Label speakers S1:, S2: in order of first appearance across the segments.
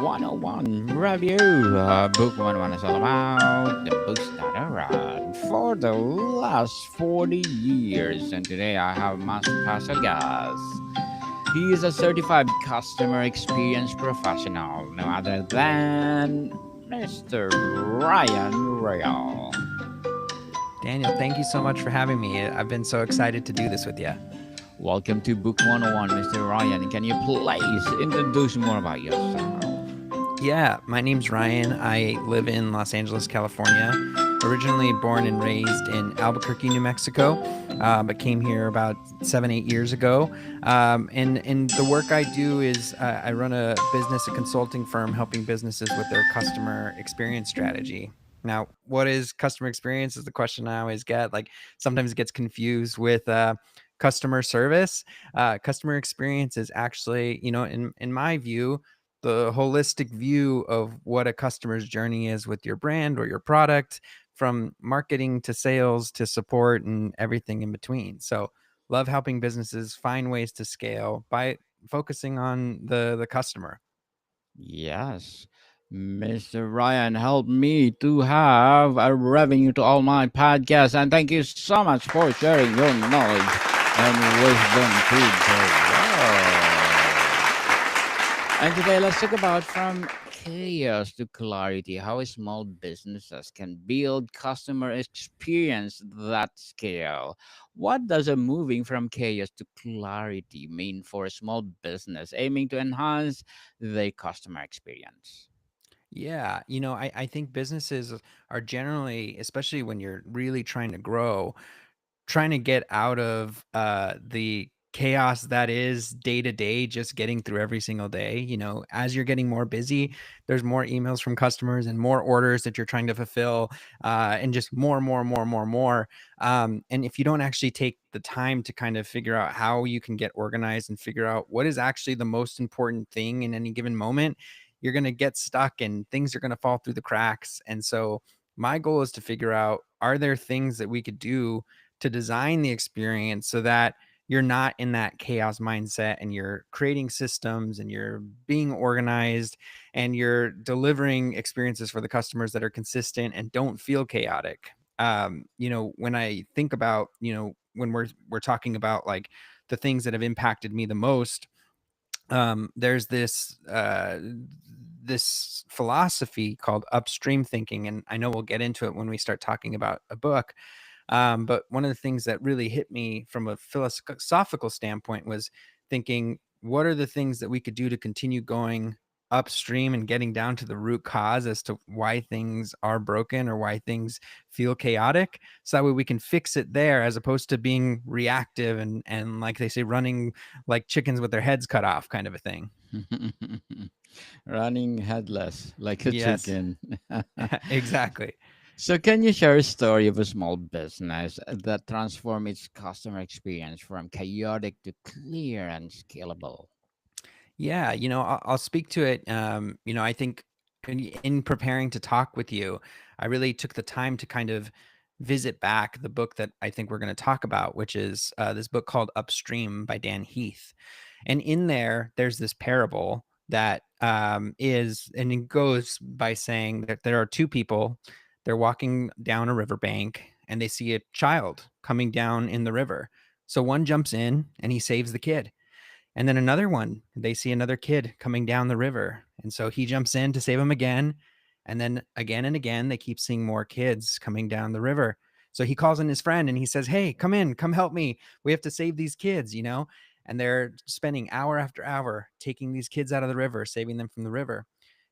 S1: 101 review. Book 101 is all about the books that I read for the last 40 years. And today I have my special guest. He is a certified customer experience professional, no other than Mr. Ryan Rael.
S2: Daniel, thank you so much for having me. I've been so excited to do this with you.
S1: Welcome to Book 101, Mr. Ryan. Can you please introduce more about yourself?
S2: Yeah, my name's Ryan. I live in Los Angeles, California. Originally born and raised in Albuquerque, New Mexico, but came here about 7, 8 years ago. And the work I do is I run a consulting firm, helping businesses with their customer experience strategy. Now, what is customer experience? Is the question I always get. Like sometimes it gets confused with customer service. Customer experience is actually, in my view, the holistic view of what a customer's journey is with your brand or your product, from marketing to sales to support and everything in between. So love helping businesses find ways to scale by focusing on the customer.
S1: Yes. Mr. Ryan helped me to have a revenue to all my podcasts. And thank you so much for sharing your knowledge and wisdom to the world. And today, let's talk about from chaos to clarity how small businesses can build customer experience that scale. What does a moving from chaos to clarity mean for a small business aiming to enhance their customer experience?
S2: Yeah, I think businesses are generally, especially when you're really trying to grow, trying to get out of the chaos that is day to day, just getting through every single day. As you're getting more busy, there's more emails from customers and more orders that you're trying to fulfill, and just more. And if you don't actually take the time to kind of figure out how you can get organized and figure out what is actually the most important thing in any given moment, you're going to get stuck and things are going to fall through the cracks. And so my goal is to figure out, are there things that we could do to design the experience so that you're not in that chaos mindset and you're creating systems and you're being organized and you're delivering experiences for the customers that are consistent and don't feel chaotic. When I think about, when we're talking about like the things that have impacted me the most, there's this philosophy called upstream thinking, and I know we'll get into it when we start talking about a book. But one of the things that really hit me from a philosophical standpoint was thinking, what are the things that we could do to continue going upstream and getting down to the root cause as to why things are broken or why things feel chaotic, so that way we can fix it there, as opposed to being reactive and like they say, running like chickens with their heads cut off, kind of a thing.
S1: Running headless like a
S2: Yes.
S1: chicken.
S2: Exactly.
S1: So, can you share a story of a small business that transformed its customer experience from chaotic to clear and scalable?
S2: Yeah, I'll speak to it. I think in preparing to talk with you, I really took the time to kind of visit back the book that I think we're going to talk about, which is this book called Upstream by Dan Heath. And in there, there's this parable that and it goes by saying that there are two people. They're walking down a riverbank and they see a child coming down in the river. So one jumps in and he saves the kid. And then another one, they see another kid coming down the river. And so he jumps in to save him again. And then again and again, they keep seeing more kids coming down the river. So he calls in his friend and he says, "Hey, come in, come help me. We have to save these kids. And they're spending hour after hour taking these kids out of the river, saving them from the river.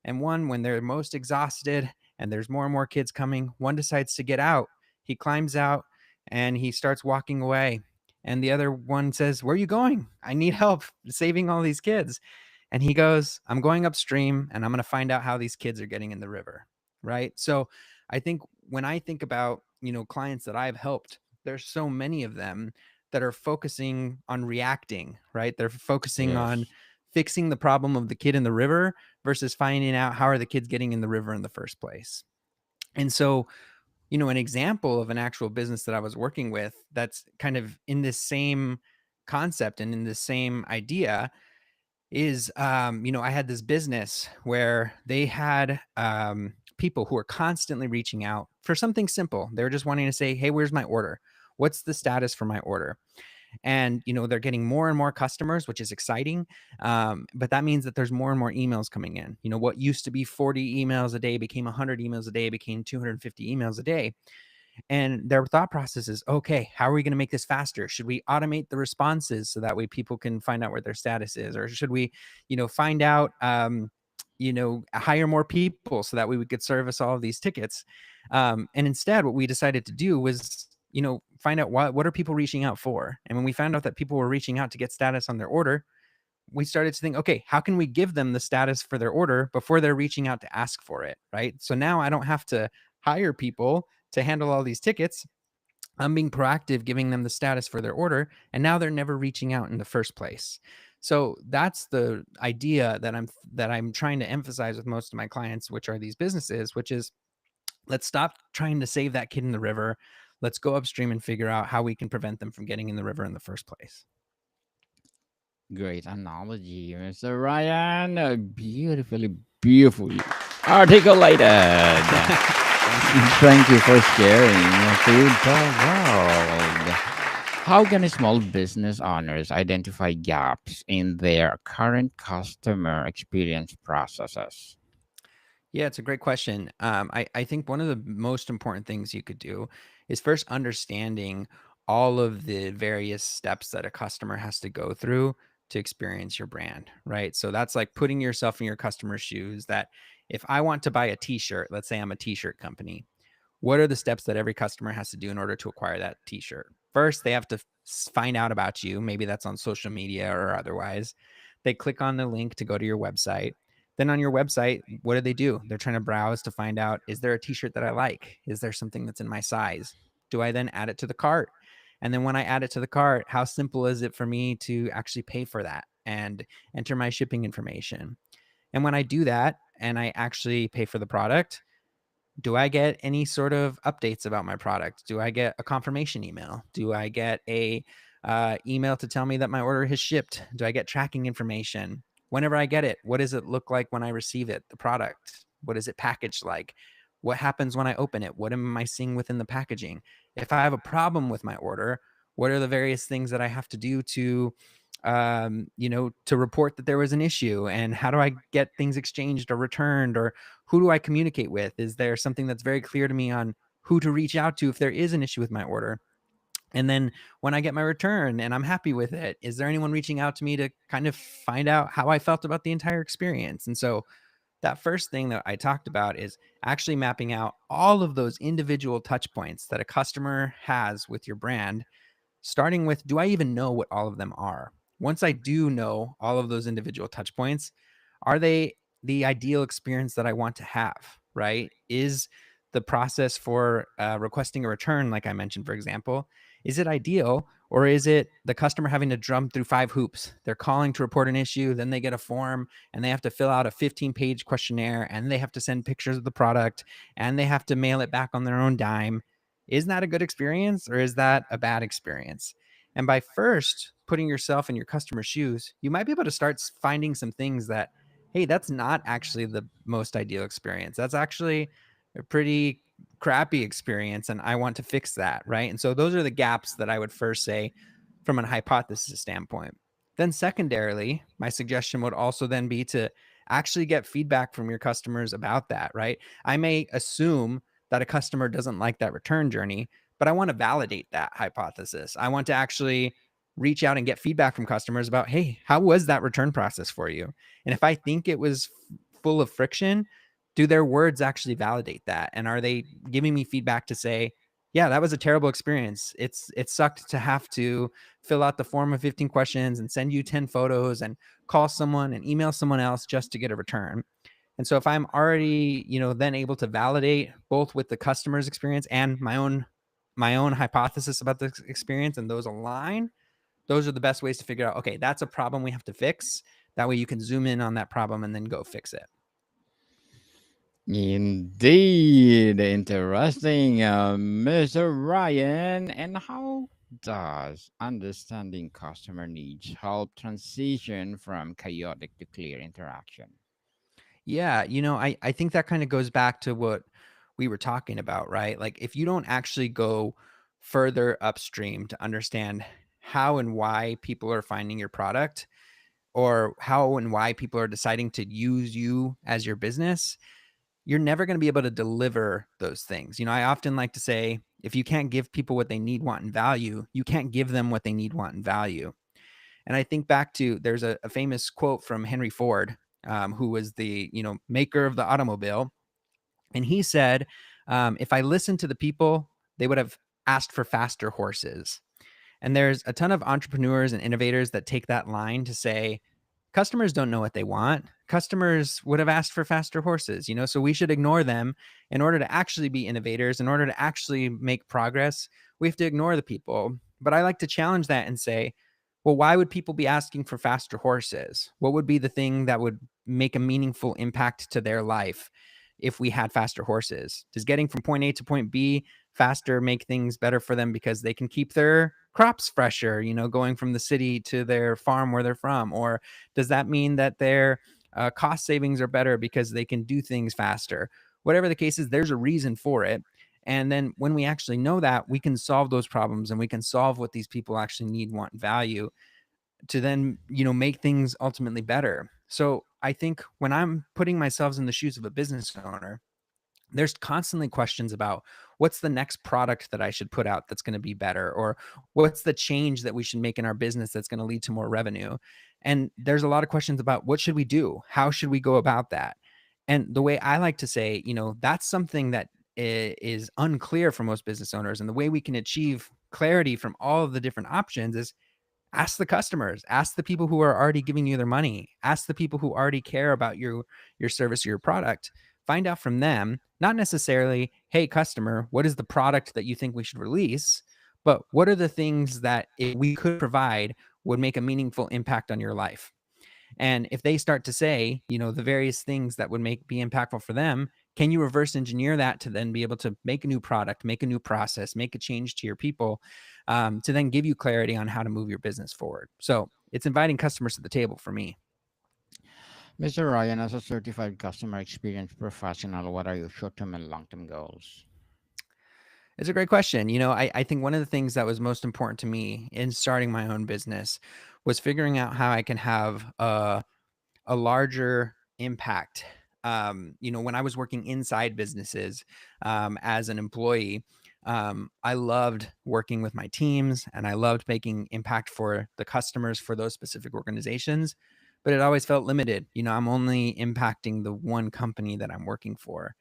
S2: And when they're most exhausted and there's more and more kids coming, one decides to get out. He climbs out and he starts walking away, and the other one says, "Where are you going? I need help saving all these kids." And he goes, "I'm going upstream and I'm going to find out how these kids are getting in the river." Right. So I think when I think about, clients that I've helped, there's so many of them that are focusing on reacting, right? They're focusing on
S1: Yes.
S2: fixing the problem of the kid in the river versus finding out how are the kids getting in the river in the first place. And so, an example of an actual business that I was working with that's kind of in this same concept and in this same idea, is, I had this business where they had people who were constantly reaching out for something simple. They were just wanting to say, hey, where's my order? What's the status for my order? And they're getting more and more customers, which is exciting, but that means that there's more and more emails coming in. What used to be 40 emails a day became 100 emails a day, became 250 emails a day. And their thought process is, okay, how are we going to make this faster? Should we automate the responses so that way people can find out where their status is? Or should we find out, hire more people so that way we could service all of these tickets? And instead, what we decided to do was find out what are people reaching out for. And when we found out that people were reaching out to get status on their order, we started to think, okay, how can we give them the status for their order before they're reaching out to ask for it, right? So now I don't have to hire people to handle all these tickets. I'm being proactive, giving them the status for their order, and now they're never reaching out in the first place. So that's the idea that I'm trying to emphasize with most of my clients, which are these businesses, which is, let's stop trying to save that kid in the river. Let's go upstream and figure out how we can prevent them from getting in the river in the first place.
S1: Great analogy, Mr. Ryan. Beautifully, beautifully articulated.
S2: Thank you.
S1: Thank you for sharing to the world. How can small business owners identify gaps in their current customer experience processes?
S2: Yeah, it's a great question. I think one of the most important things you could do is first understanding all of the various steps that a customer has to go through to experience your brand, right? So that's like putting yourself in your customer's shoes. That if I want to buy a t-shirt, let's say I'm a t-shirt company, what are the steps that every customer has to do in order to acquire that t-shirt? First, they have to find out about you. Maybe that's on social media or otherwise. They click on the link to go to your website. Then on your website, what do? They're trying to browse to find out, is there a t-shirt that I like? Is there something that's in my size? Do I then add it to the cart? And then when I add it to the cart, how simple is it for me to actually pay for that and enter my shipping information? And when I do that and I actually pay for the product, do I get any sort of updates about my product? Do I get a confirmation email? Do I get a email to tell me that my order has shipped? Do I get tracking information? Whenever I get it, what does it look like when I receive it? The product, what is it packaged like? What happens when I open it? What am I seeing within the packaging? If I have a problem with my order, what are the various things that I have to do to report that there was an issue? And how do I get things exchanged or returned? Or who do I communicate with? Is there something that's very clear to me on who to reach out to if there is an issue with my order? And then when I get my return and I'm happy with it, is there anyone reaching out to me to kind of find out how I felt about the entire experience? And so that first thing that I talked about is actually mapping out all of those individual touch points that a customer has with your brand, starting with, do I even know what all of them are? Once I do know all of those individual touch points, are they the ideal experience that I want to have, right? Is the process for requesting a return, like I mentioned, for example, is it ideal, or is it the customer having to drum through 5 hoops? They're calling to report an issue, then they get a form and they have to fill out a 15-page questionnaire, and they have to send pictures of the product, and they have to mail it back on their own dime. Isn't that a good experience, or is that a bad experience? And by first putting yourself in your customer's shoes, you might be able to start finding some things that, hey, that's not actually the most ideal experience. That's actually a pretty crappy experience, and I want to fix that, right? And so those are the gaps that I would first say from an hypothesis standpoint. Then secondarily, my suggestion would also then be to actually get feedback from your customers about that, right? I may assume that a customer doesn't like that return journey, but I want to validate that hypothesis. I want to actually reach out and get feedback from customers about, hey, how was that return process for you? And if I think it was full of friction, do their words actually validate that? And are they giving me feedback to say, yeah, that was a terrible experience. It sucked to have to fill out the form of 15 questions and send you 10 photos and call someone and email someone else just to get a return. And so if I'm already, then able to validate both with the customer's experience and my own hypothesis about the experience, and those align, those are the best ways to figure out, okay, that's a problem we have to fix. That way you can zoom in on that problem and then go fix it.
S1: Indeed, interesting, Mr. Ryan. And how does understanding customer needs help transition from chaotic to clear interaction?
S2: Yeah, I think that kind of goes back to what we were talking about, right? Like if you don't actually go further upstream to understand how and why people are finding your product or how and why people are deciding to use you as your business, you're never going to be able to deliver those things. I often like to say if you can't give people what they need, want, and value, you can't give them what they need, want, and value. And I think back to there's a famous quote from Henry Ford, who was the maker of the automobile, and he said, "If I listened to the people, they would have asked for faster horses." And there's a ton of entrepreneurs and innovators that take that line to say, customers don't know what they want. Customers would have asked for faster horses, so we should ignore them in order to actually be innovators, in order to actually make progress. We have to ignore the people. But I like to challenge that and say, well, why would people be asking for faster horses? What would be the thing that would make a meaningful impact to their life if we had faster horses? Does getting from point A to point B faster make things better for them because they can keep their crops fresher, going from the city to their farm where they're from? Or does that mean that their cost savings are better because they can do things faster? Whatever the case is, there's a reason for it. And then when we actually know that, we can solve those problems and we can solve what these people actually need, want, and value to then, make things ultimately better. So I think when I'm putting myself in the shoes of a business owner, there's constantly questions about what's the next product that I should put out that's going to be better, or what's the change that we should make in our business that's going to lead to more revenue. And there's a lot of questions about what should we do? How should we go about that? And the way I like to say, that's something that is unclear for most business owners. And the way we can achieve clarity from all of the different options is ask the customers, ask the people who are already giving you their money, ask the people who already care about your service or your product. Find out from them, not necessarily, hey customer, what is the product that you think we should release, but what are the things that if we could provide would make a meaningful impact on your life? And if they start to say, the various things that would be impactful for them, can you reverse engineer that to then be able to make a new product, make a new process, make a change to your people, to then give you clarity on how to move your business forward? So it's inviting customers to the table for me.
S1: Mr. Ryan, as a certified customer experience professional, what are your short term and long term goals?
S2: It's a great question. I think one of the things that was most important to me in starting my own business was figuring out how I can have a larger impact. When I was working inside businesses as an employee, I loved working with my teams and I loved making impact for the customers for those specific organizations. But it always felt limited. I'm only impacting the one company that I'm working for.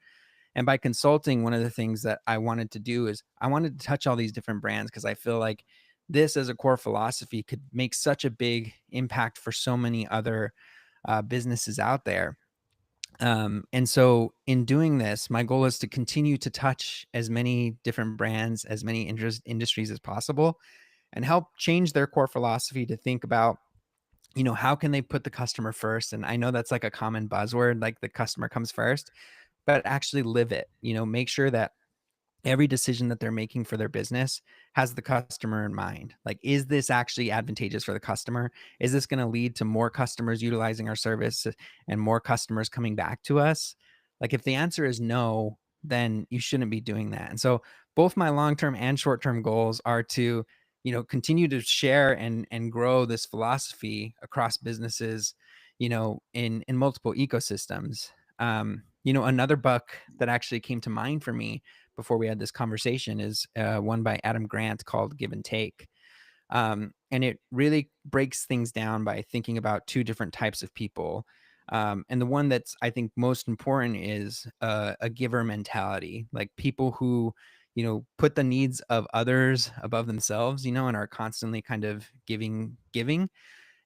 S2: And by consulting, one of the things that I wanted to do is I wanted to touch all these different brands because I feel like this as a core philosophy could make such a big impact for so many other businesses out there. And so, in doing this, my goal is to continue to touch as many different brands, as many industries as possible, and help change their core philosophy to think about, how can they put the customer first? And I know that's like a common buzzword, like the customer comes first, but actually live it. Make sure that every decision that they're making for their business has the customer in mind. Like, is this actually advantageous for the customer? Is this going to lead to more customers utilizing our service and more customers coming back to us? Like, if the answer is no, then you shouldn't be doing that. And so, both my long-term and short-term goals are to, continue to share and grow this philosophy across businesses, in multiple ecosystems. Another book that actually came to mind for me before we had this conversation is one by Adam Grant called Give and Take. And it really breaks things down by thinking about two different types of people. And the one that's, I think, most important is a giver mentality, like people who, put the needs of others above themselves, and are constantly kind of giving.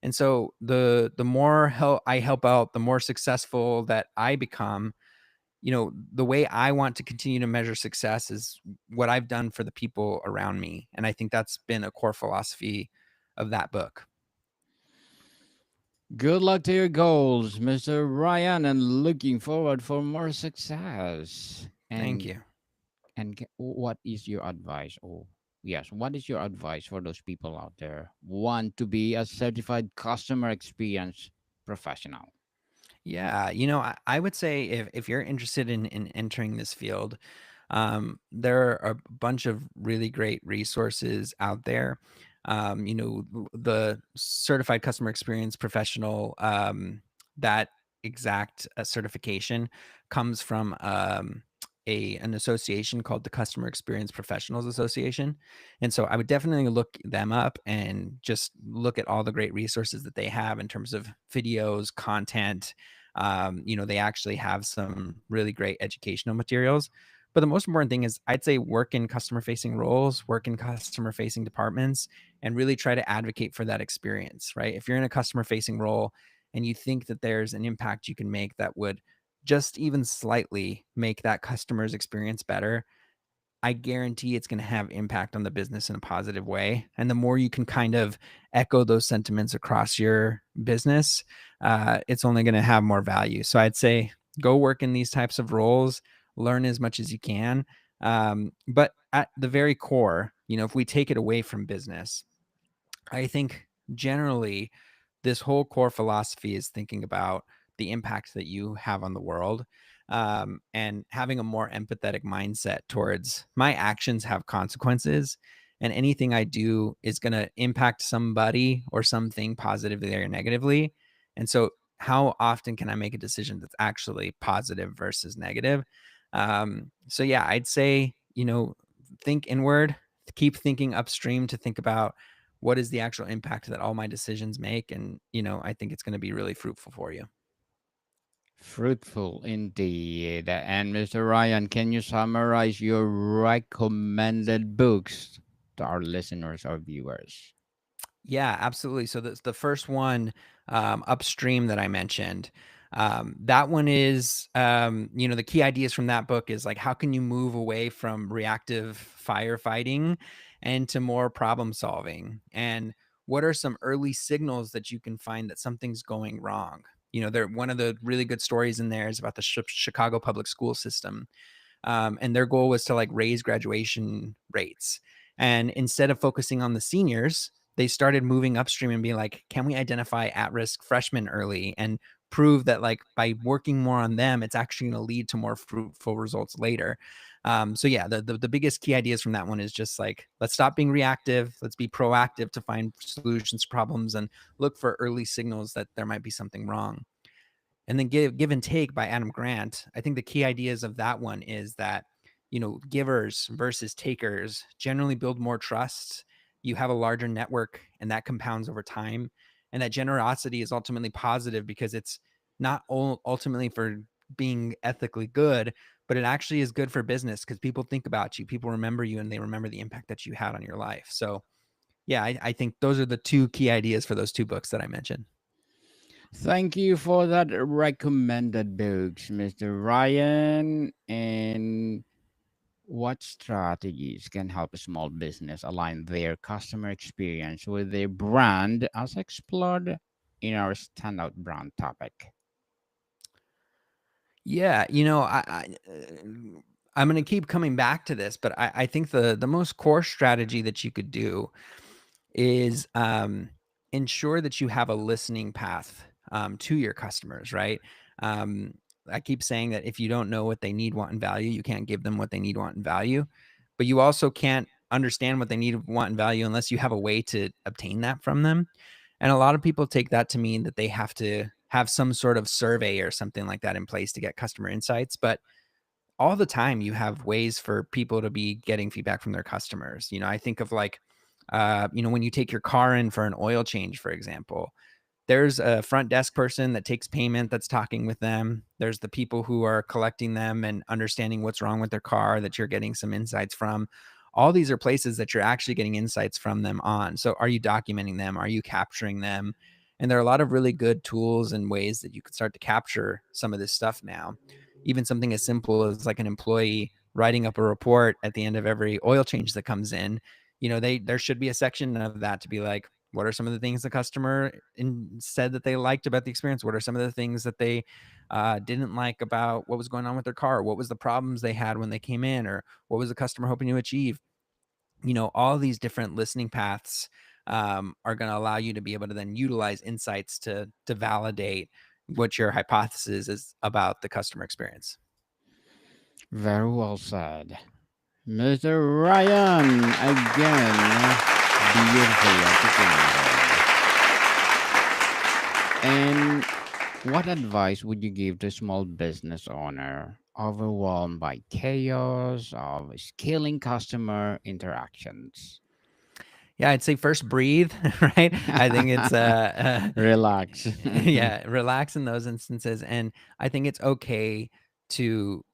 S2: And so the more help I help out, the more successful that I become. The way I want to continue to measure success is what I've done for the people around me. And I think that's been a core philosophy of that book.
S1: Good luck to your goals, Mr. Ryan, and looking forward for more success.
S2: Thank you.
S1: And what is your advice? Oh, Yes, what is your advice for those people out there want to be a certified customer experience professional?
S2: Yeah, I would say if you're interested in entering this field, there are a bunch of really great resources out there. The certified customer experience professional, that exact certification comes from an association called the Customer Experience Professionals Association. And so I would definitely look them up and just look at all the great resources that they have in terms of videos, content. They actually have some really great educational materials. But the most important thing is I'd say work in customer facing roles, work in customer facing departments, and really try to advocate for that experience, right? If you're in a customer facing role and you think that there's an impact you can make that would just even slightly make that customer's experience better, I guarantee it's going to have impact on the business in a positive way. And the more you can kind of echo those sentiments across your business, it's only going to have more value. So I'd say go work in these types of roles, learn as much as you can. But at the very core, if we take it away from business, I think generally this whole core philosophy is thinking about the impact that you have on the world, and having a more empathetic mindset towards my actions have consequences, and anything I do is going to impact somebody or something positively or negatively. And so, how often can I make a decision that's actually positive versus negative? So, yeah, I'd say, think inward, keep thinking upstream to think about what is the actual impact that all my decisions make. And I think it's going to be really fruitful for you.
S1: Fruitful indeed. And Mr. Ryan, can you summarize your recommended books to our listeners or viewers?
S2: Yeah, absolutely. So the first one, upstream, that I mentioned, that one is, the key ideas from that book is like, how can you move away from reactive firefighting and to more problem solving? And what are some early signals that you can find that something's going wrong? There, one of the really good stories in there is about the Chicago public school system, and their goal was to like raise graduation rates. And instead of focusing on the seniors, they started moving upstream and being like, can we identify at-risk freshmen early and prove that like by working more on them, it's actually going to lead to more fruitful results later. So yeah, the biggest key ideas from that one is just like, let's stop being reactive, let's be proactive to find solutions to problems and look for early signals that there might be something wrong. And then give and take by Adam Grant. I think the key ideas of that one is that, givers versus takers generally build more trust. You have a larger network and that compounds over time. And that generosity is ultimately positive because it's not ultimately for being ethically good, but it actually is good for business because people think about you, people remember you, and they remember the impact that you had on your life. So yeah, I think those are the two key ideas for those two books that I mentioned.
S1: Thank you for that recommended books, Mr. Ryan. And what strategies can help a small business align their customer experience with their brand as explored in our standout brand topic?
S2: Yeah, I'm going to keep coming back to this, but I think the most core strategy that you could do is, ensure that you have a listening path, to your customers, right? Um, I keep saying that if you don't know what they need, want, and value, you can't give them what they need, want, and value. But you also can't understand what they need, want, and value unless you have a way to obtain that from them. And a lot of people take that to mean that they have to have some sort of survey or something like that in place to get customer insights. But all the time you have ways for people to be getting feedback from their customers. I think of like, when you take your car in for an oil change, for example, there's a front desk person that takes payment that's talking with them. There's the people who are collecting them and understanding what's wrong with their car that you're getting some insights from. All these are places that you're actually getting insights from them on. So are you documenting them? Are you capturing them? And there are a lot of really good tools and ways that you can start to capture some of this stuff now. Even something as simple as like an employee writing up a report at the end of every oil change that comes in. There should be a section of that to be like, what are some of the things the customer said that they liked about the experience? What are some of the things that they didn't like about what was going on with their car? What was the problems they had when they came in, or what was the customer hoping to achieve? all these different listening paths are going to allow you to be able to then utilize insights to validate what your hypothesis is about the customer experience.
S1: Very well said. Mr. Ryan, again, beautifully articulated. And what advice would you give to a small business owner overwhelmed by chaos of scaling customer interactions?
S2: Yeah, I'd say first breathe, right? I think it's
S1: Relax.
S2: yeah, relax in those instances, and I think it's okay to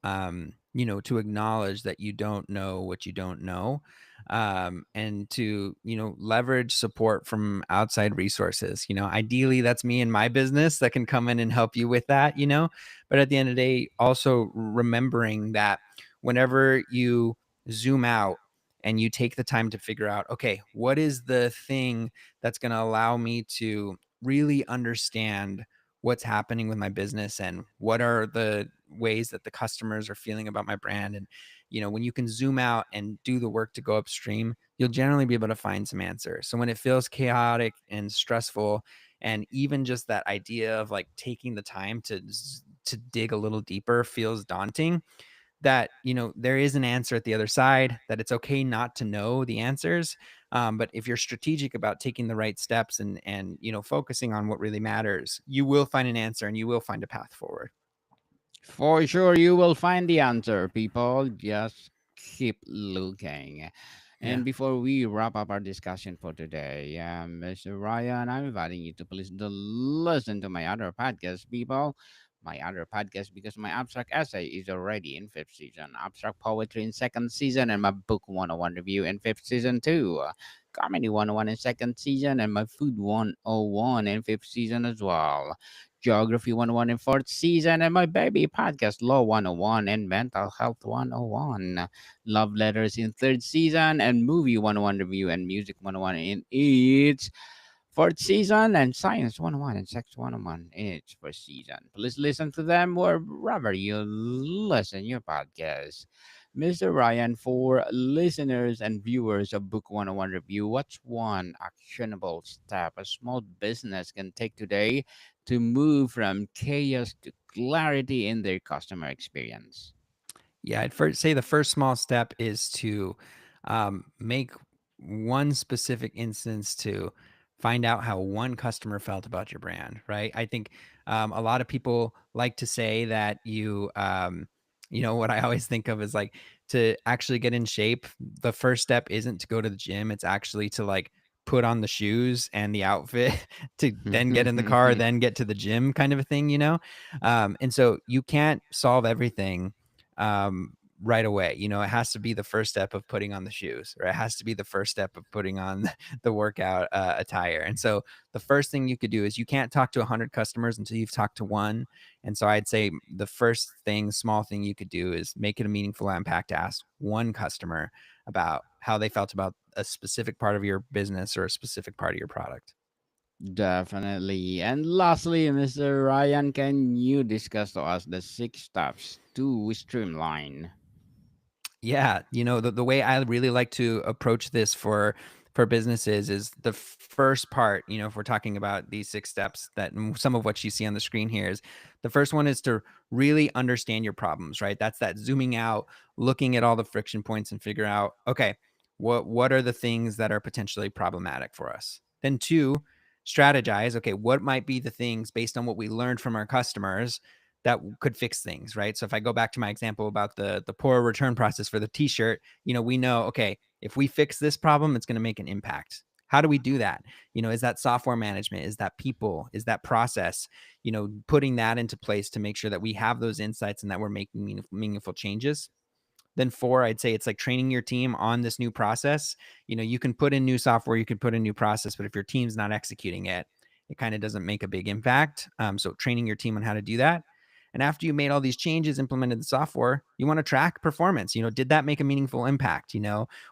S2: to acknowledge that you don't know what you don't know, and to leverage support from outside resources. Ideally, that's me in my business that can come in and help you with that. But at the end of the day, also remembering that whenever you zoom out and you take the time to figure out, okay, what is the thing that's going to allow me to really understand what's happening with my business and what are the ways that the customers are feeling about my brand. And when you can zoom out and do the work to go upstream, you'll generally be able to find some answers. So when it feels chaotic and stressful, and even just that idea of like taking the time to dig a little deeper feels daunting, that there is an answer at the other side, that it's okay not to know the answers, but if you're strategic about taking the right steps and focusing on what really matters, you will find an answer and you will find a path forward.
S1: For sure, you will find the answer, people. Just keep looking.
S2: Yeah.
S1: And before we wrap up our discussion for today, Mr. Ryan, I'm inviting you to please to listen to my other podcast, people. My other podcast, because my abstract essay is already in fifth season, abstract poetry in second season, and my book 101 review in fifth season too. Comedy 101 in second season, and my food 101 in fifth season as well. Geography 101 in fourth season, and my baby podcast Law 101 and Mental Health 101. Love Letters in third season, and Movie 101 review and Music 101 in each fourth season, and Science 101 and Sex 101 in its first season. Please listen to them wherever you listen your podcast. Mr. Ryan, for listeners and viewers of Book 101 Review, what's one actionable step a small business can take today to move from chaos to clarity in their customer experience?
S2: Yeah, I'd first say the first small step is to make one specific instance to find out how one customer felt about your brand, right? I think a lot of people like to say that what I always think of is like, to actually get in shape, the first step isn't to go to the gym, it's actually to like put on the shoes and the outfit to then get in the car, then get to the gym, kind of a thing. And so you can't solve everything right away. It has to be the first step of putting on the shoes, or it has to be the first step of putting on the workout attire. And so the first thing you could do is, you can't talk to 100 customers until you've talked to one. And so I'd say the first thing, small thing you could do is make it a meaningful impact to ask one customer about how they felt about a specific part of your business or a specific part of your product.
S1: Definitely. And lastly, Mr. Ryan, can you discuss to us the six steps to streamline?
S2: Yeah, the way I really like to approach this for businesses is the first part. If we're talking about these six steps, that some of what you see on the screen here, is the first one is to really understand your problems, right? That's that zooming out, looking at all the friction points and figure out, okay, what are the things that are potentially problematic for us? Then two, strategize, okay, what might be the things based on what we learned from our customers that could fix things, right? So if I go back to my example about the poor return process for the t-shirt, we know, okay, if we fix this problem, it's going to make an impact. How do we do that? Is that software management? Is that people? Is that process? Putting that into place to make sure that we have those insights and that we're making meaningful changes. Then four, I'd say it's like training your team on this new process. You can put in new software, you can put in new process, but if your team's not executing it, it kind of doesn't make a big impact. So training your team on how to do that. And after you made all these changes, implemented the software, you want to track performance. Did that make a meaningful impact?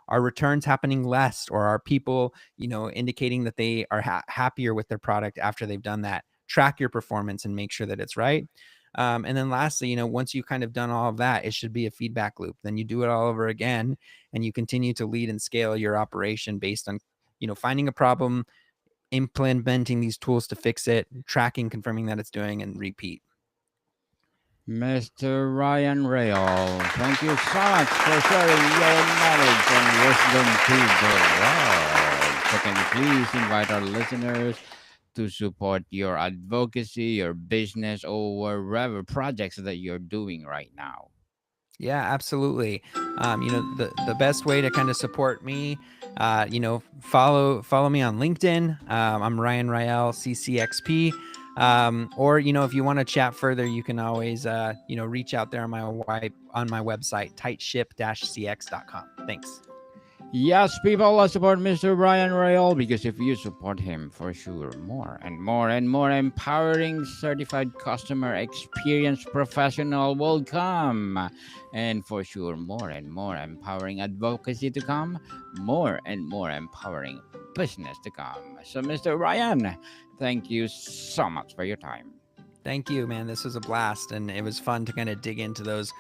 S2: Are returns happening less, or are people, indicating that they are happier with their product after they've done that? Track your performance and make sure that it's right. And then lastly, once you've kind of done all of that, it should be a feedback loop. Then you do it all over again, and you continue to lead and scale your operation based on, finding a problem, implementing these tools to fix it, tracking, confirming that it's doing, and repeat.
S1: Mr. Ryan Rael, thank you so much for sharing your knowledge and wisdom to the world. So can you please invite our listeners to support your advocacy, your business, or wherever projects that you're doing right now?
S2: Yeah, absolutely. The best way to kind of support me, follow me on LinkedIn. I'm Ryan Rael, CCXP. Or if you want to chat further, you can always reach out there on my website, tightship-cx.com. Thanks.
S1: Yes, people, let's support Mr. Ryan Rael because if you support him, for sure, more and more and more empowering certified customer experience professional will come. And for sure, more and more empowering advocacy to come, more and more empowering business to come. So, Mr. Ryan, thank you so much for your time.
S2: Thank you, man. This was a blast, and it was fun to kind of dig into those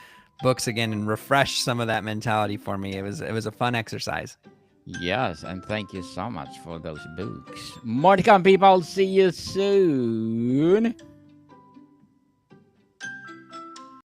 S2: books again and refresh some of that mentality for me. It was a fun exercise.
S1: Yes, and thank you so much for those books. More to come, people. See you soon.